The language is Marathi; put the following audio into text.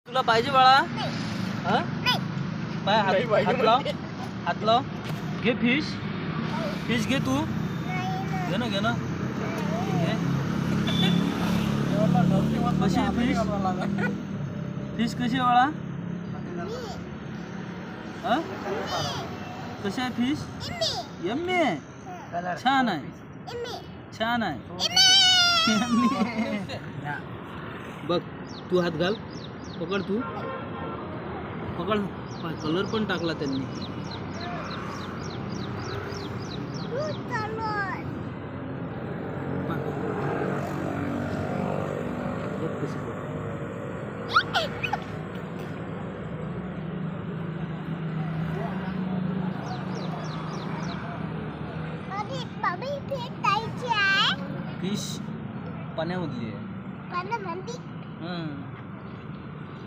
तुला पाहिजे बाळा? हा? पाय हात लाव, हात लाव. घे फिश, फिश घे तू. घे ना, घे ना. घे. कशी आहे फिश? फिश कशी आहे बाळा? हा? कशी आहे फिश? यम्मी आहे. छान आहे, छान आहे. बघ तू हात घाल, पकड तू, पकड. कलर पण टाकला त्यांनी. फिश पाण्यामधली आहे.